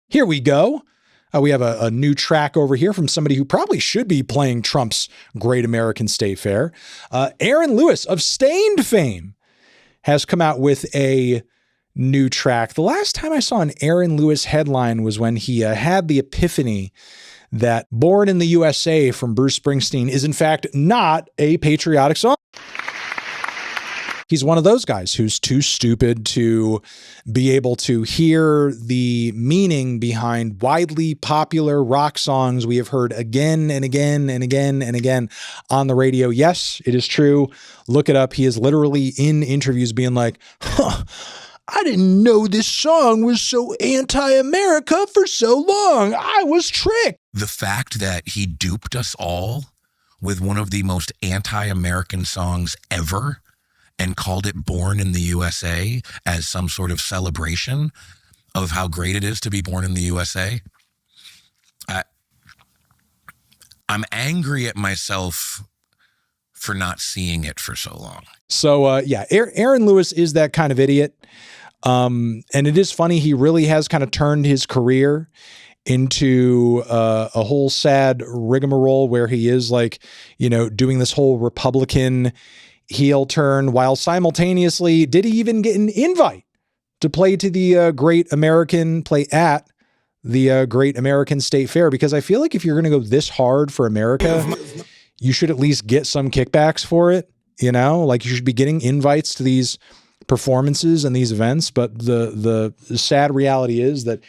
Here we go. We have a new track over here from somebody who probably should be playing Trump's Great American State Fair. Aaron Lewis of Stained fame has come out with a new track. The last time I saw an Aaron Lewis headline was when he had the epiphany that Born in the USA from Bruce Springsteen is in fact not a patriotic song. He's one of those guys who's too stupid to be able to hear the meaning behind widely popular rock songs we have heard again and again and again and again on the radio. Yes, it is true. Look it up. He is literally in interviews being like, I didn't know this song was so anti-America for so long. I was tricked. The fact that he duped us all with one of the most anti-American songs ever and called it Born in the USA as some sort of celebration of how great it is to be born in the USA. I'm angry at myself for not seeing it for so long. So, yeah, Aaron Lewis is that kind of idiot. And it is funny. He really has kind of turned his career into a whole sad rigmarole where he is like, you know, doing this whole Republican heel turn while simultaneously did he even get an invite to play to the Great American State Fair? Because I feel like if you're going to go this hard for America, you should at least get some kickbacks for it. You know, like you should be getting invites to these performances and these events. But the sad reality is that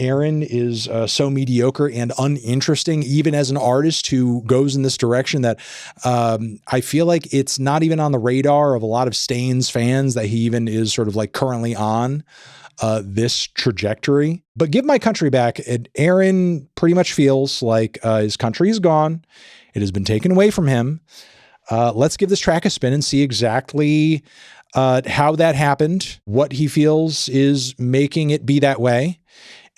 Aaron is so mediocre and uninteresting, even as an artist who goes in this direction, that I feel like it's not even on the radar of a lot of Stains fans that he even is sort of like currently on this trajectory. But Give My Country Back, Aaron pretty much feels like his country is gone. It has been taken away from him. Let's give this track a spin and see exactly how that happened, what he feels is making it be that way.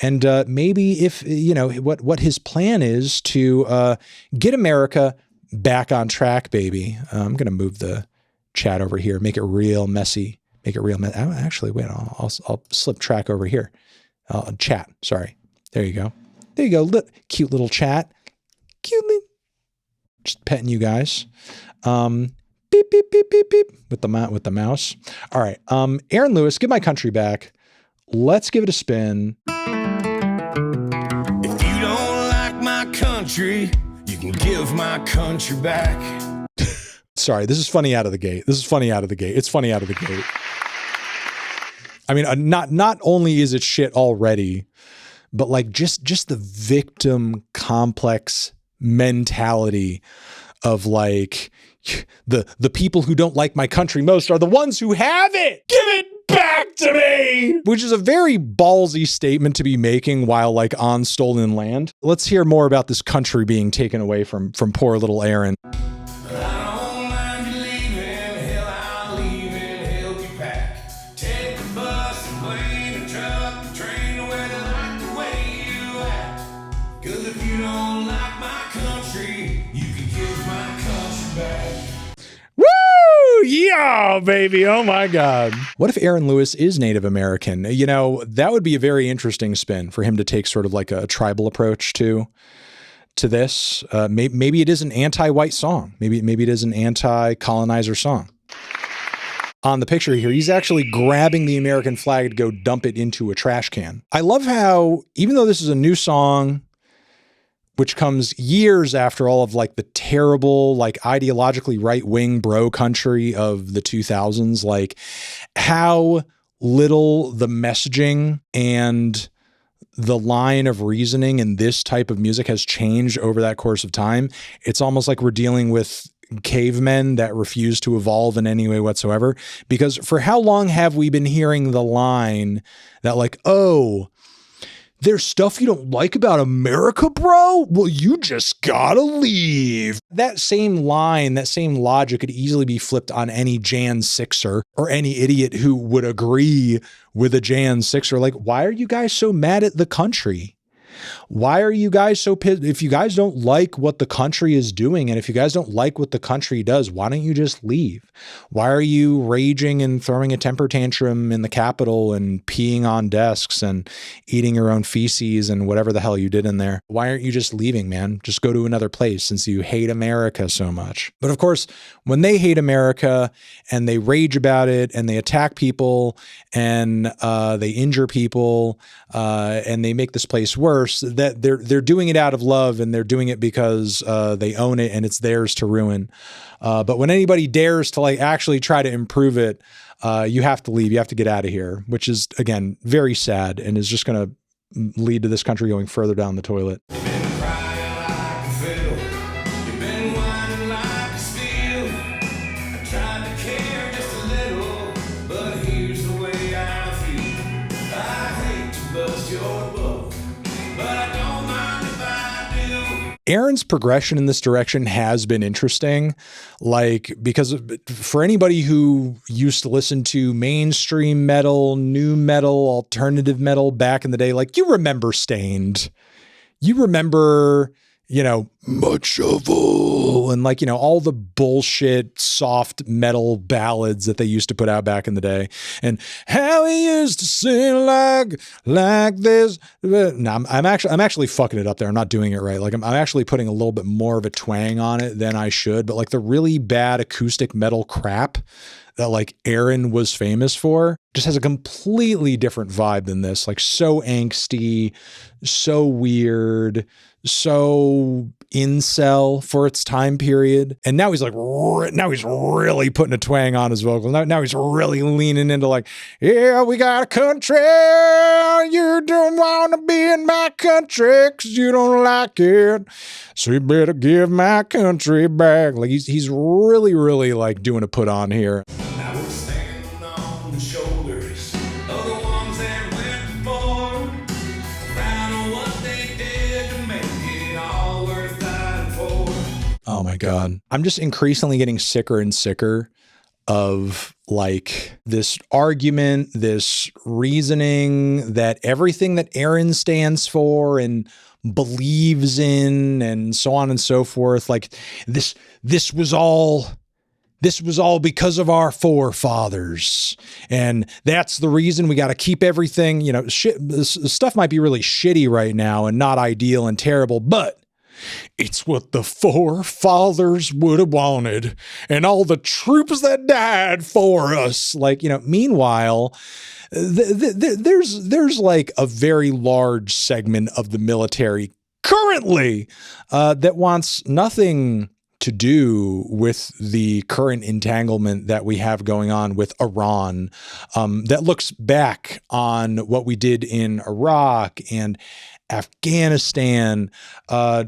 And maybe if, you know, what his plan is to get America back on track, baby. I'm going to move the chat over here, make it real messy, Actually, wait, I'll slip track over here. Chat, sorry. There you go. There you go. Cute little chat. Cutely. Just petting you guys. Beep, beep, beep, beep, beep with the mouse. All right. Aaron Lewis, Give My Country Back. Let's give it a spin. If you don't like my country, you can give my country back. Sorry, this is funny out of the gate. It's funny out of the gate. I mean, not only is it shit already, but like just the victim complex mentality of like the people who don't like my country most are the ones who have it. Give it back to me, which is a very ballsy statement to be making while like on stolen land. Let's hear more about this country being taken away from poor little Aaron. Yeah, baby. Oh my God. What if Aaron Lewis is Native American? You know, that would be a very interesting spin for him to take sort of like a tribal approach to this. Maybe it is an anti-white song. Maybe it is an anti-colonizer song. On the picture here, he's actually grabbing the American flag to go dump it into a trash can. I love how, even though this is a new song, which comes years after all of like the terrible, like ideologically right-wing bro country of the 2000s, like how little the messaging and the line of reasoning in this type of music has changed over that course of time. It's almost like we're dealing with cavemen that refuse to evolve in any way whatsoever. Because for how long have we been hearing the line that like, oh, there's stuff you don't like about America, bro? Well, you just gotta leave. That same line, that same logic could easily be flipped on any Jan 6er or any idiot who would agree with a Jan 6er. Like, why are you guys so mad at the country? Why are you guys so pissed? If you guys don't like what the country is doing, and if you guys don't like what the country does, why don't you just leave? Why are you raging and throwing a temper tantrum in the Capitol and peeing on desks and eating your own feces and whatever the hell you did in there? Why aren't you just leaving, man? Just go to another place since you hate America so much. But of course, when they hate America and they rage about it and they attack people and they injure people and they make this place worse, that they're doing it out of love, and they're doing it because they own it and it's theirs to ruin. But when anybody dares to like actually try to improve it, you have to leave. You have to get out of here, which is, again, very sad and is just going to lead to this country going further down the toilet. You've been crying like a fiddle. You've been whining like a steel. I tried to care just a little, but here's the way I feel. I hate to bust your bubble, but I don't mind if I do. Aaron's progression in this direction has been interesting, like, because for anybody who used to listen to mainstream metal, new metal, alternative metal back in the day, like, you remember Stained, you remember, you know, Much of All, and like, you know, all the bullshit soft metal ballads that they used to put out back in the day, and how he used to sing like this. No, I'm actually fucking it up there. I'm not doing it right. Like I'm actually putting a little bit more of a twang on it than I should, but like the really bad acoustic metal crap that like Aaron was famous for just has a completely different vibe than this. Like so angsty, so weird, so incel for its time period. And now he's like, now he's really putting a twang on his vocal. Now he's really leaning into like, yeah, we got a country. You don't want to be in my country because you don't like it. So you better give my country back. Like he's really, really like doing a put on here. Now we're standing on the shoulders of the ones that went before. Proud of what they did to make it all worth dying for. Oh my God. I'm just increasingly getting sicker and sicker of like this argument, this reasoning that everything that Aaron stands for and believes in and so on and so forth, like this was all because of our forefathers. And that's the reason we got to keep everything, you know, shit. This stuff might be really shitty right now and not ideal and terrible, but it's what the forefathers would have wanted and all the troops that died for us. Like, you know, meanwhile, there's like a very large segment of the military currently that wants nothing to do with the current entanglement that we have going on with Iran, that looks back on what we did in Iraq and Afghanistan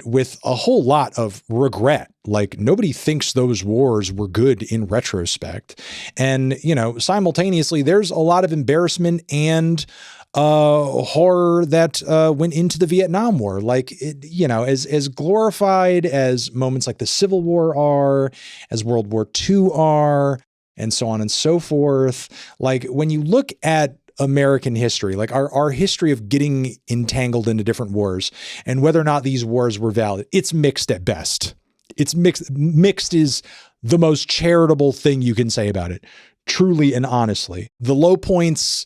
with a whole lot of regret. Like nobody thinks those wars were good in retrospect. And, you know, simultaneously, there's a lot of embarrassment and horror that went into the Vietnam War. Like, it, you know, as glorified as moments like the Civil War are, as World War II are, and so on and so forth. Like when you look at American history, like our history of getting entangled into different wars and whether or not these wars were valid, it's mixed at best. It's mixed. Mixed is the most charitable thing you can say about it. Truly and honestly, the low points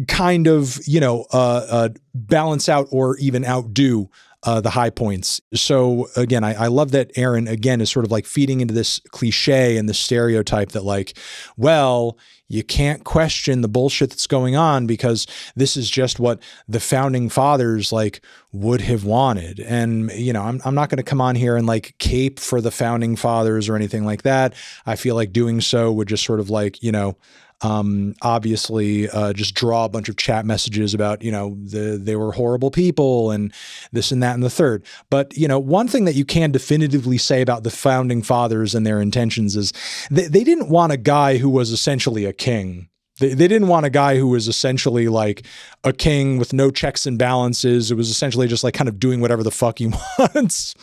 kind of, you know, balance out or even outdo the high points. So again, I love that Aaron again is sort of like feeding into this cliche and the stereotype that like, well, you can't question the bullshit that's going on because this is just what the founding fathers like would have wanted. And, you know, I'm not going to come on here and like cape for the founding fathers or anything like that. I feel like doing so would just sort of like, you know, obviously just draw a bunch of chat messages about, you know, they were horrible people and this and that and the third. But, you know, one thing that you can definitively say about the founding fathers and their intentions is they didn't want a guy who was essentially a king. They didn't want a guy who was essentially like a king with no checks and balances. It was essentially just like kind of doing whatever the fuck he wants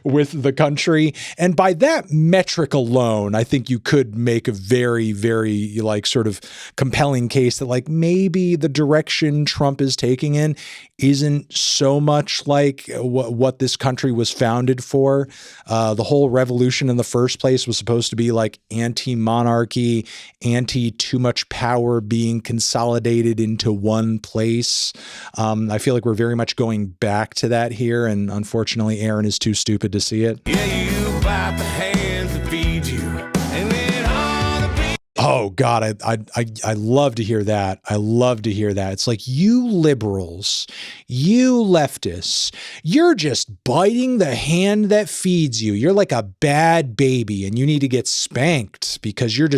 with the country. And by that metric alone, I think you could make a very, very like sort of compelling case that like maybe the direction Trump is taking in isn't so much like what this country was founded for. The whole revolution in the first place was supposed to be like anti-monarchy, anti-too much power being consolidated into one place. I feel like we're very much going back to that here, and unfortunately Aaron is too stupid to see it. Yeah, you bite the hands that feed you, and then all the people. Oh God, I love to hear that. I love to hear that. It's like, you liberals, you leftists, you're just biting the hand that feeds you. You're like a bad baby and you need to get spanked because you're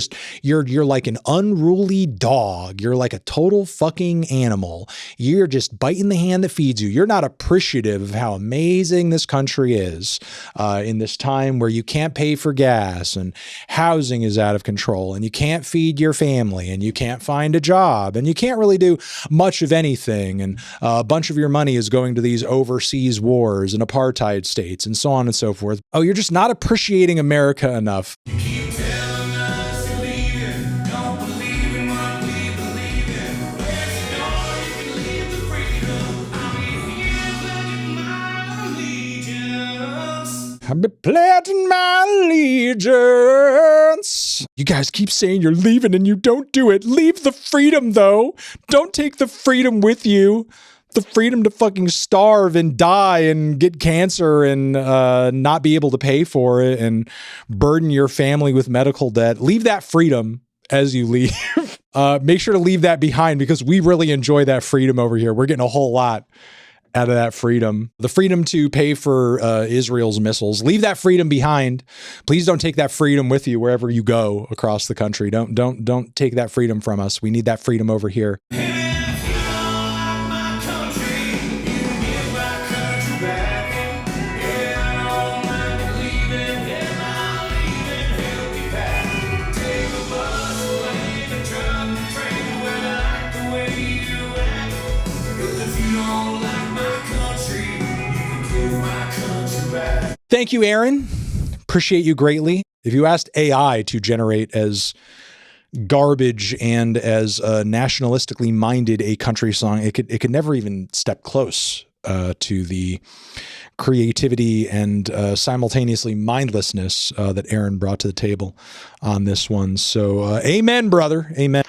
like an unruly dog. You're like a total fucking animal. You're just biting the hand that feeds you. You're not appreciative of how amazing this country is in this time where you can't pay for gas and housing is out of control and you can't feed your family and you can't find a job and you can't really do much of anything. And a bunch of your money is going to these overseas wars and apartheid states and so on and so forth. Oh, you're just not appreciating America enough. Keep telling us you're leaving, don't believe in what we believe in. Where's the door? You can leave the freedom. I'll be here pledging my allegiance. I've been pledging my allegiance. You guys keep saying you're leaving and you don't do it. Leave the freedom, though. Don't take the freedom with you. The freedom to fucking starve and die and get cancer and not be able to pay for it and burden your family with medical debt. Leave that freedom as you leave. Make sure to leave that behind because we really enjoy that freedom over here. We're getting a whole lot out of that freedom. The freedom to pay for Israel's missiles. Leave that freedom behind. Please don't take that freedom with you wherever you go across the country. Don't take that freedom from us. We need that freedom over here. And if you don't like my country, you can give my country back. Yeah, I don't mind you leaving, and I'll leave and help you back. Take a bus, plane, a truck, a train, where I like the way you act. 'Cause if you don't like my country, you can give my country back. Thank you, Aaron. Appreciate you greatly. If you asked AI to generate as garbage and as nationalistically minded a country song, it could never even step close to the creativity and simultaneously mindlessness that Aaron brought to the table on this one. So amen, brother. Amen.